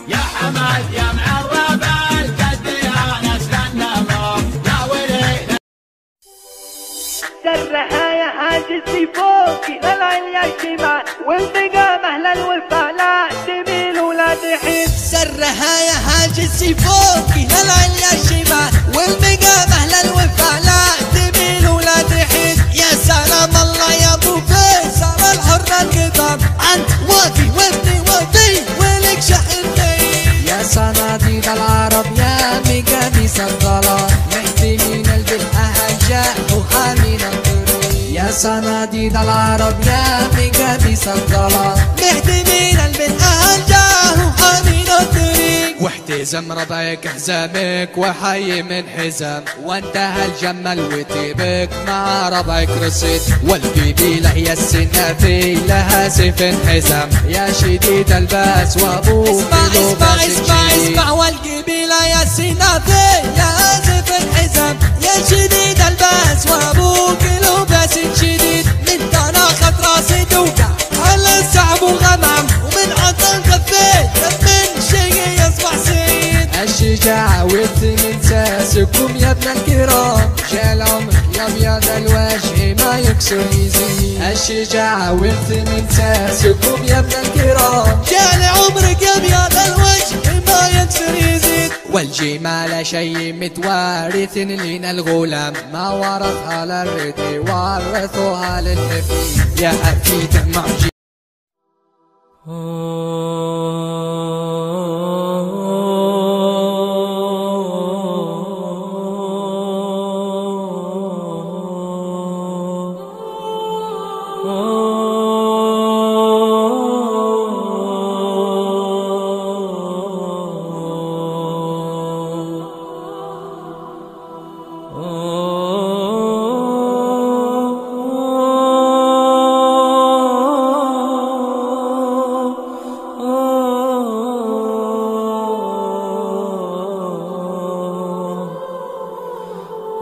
يا حمد يا معرب الجد يا نسل النمر يا ولي. سرها يا حاجزي فوقي للعليا الشمال والبقى مهلا الوفا لا تميل ولا تحيد. سرها يا حاجزي فوقي للعليا الشمال والبقى مهلا الوفا لا تميل ولا تحيد. يا سلام الله يا ابو فيصل الحر القدام انت وافي وابني وفي ولك شحنتي. يا صناديد العرب يا مقاميس الظلام مهدي من البلاد جاء وحامين الطريق. يا صناديد العرب يا مقاميس الظلام مهدي من البلاد جاء وحامين الطريق. واحتزم ربعك حزامك وحي من حزام وانتهى الجمل وتيبك مع ربعك رصيد. والقبيلة هي السنافي لها سيف حزام يا شديد الباس وابوك اسمع اسمع اسمع والقبيلة يا السنافي لها سيف حزام يا شديد الباس وابوك لباس شديد. من تناخت راسي دوكا على الصعب وغمام ومن عطل خفيت من شقي يصبح سيد. الشجاعة والثمن ساسكم يا ابن الكرام جال عمرك يا ابيض الوجه ما يكسر يزيد. الشجاعة والثمن ساسكم يا ابن الكرام جال عمرك يا ابيض الوجه ما يكسر يزيد. والجمال شي متوارث لنا الغلام ما ورثها للردي ورثوها للحفيد. يا حفيد مع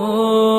Oh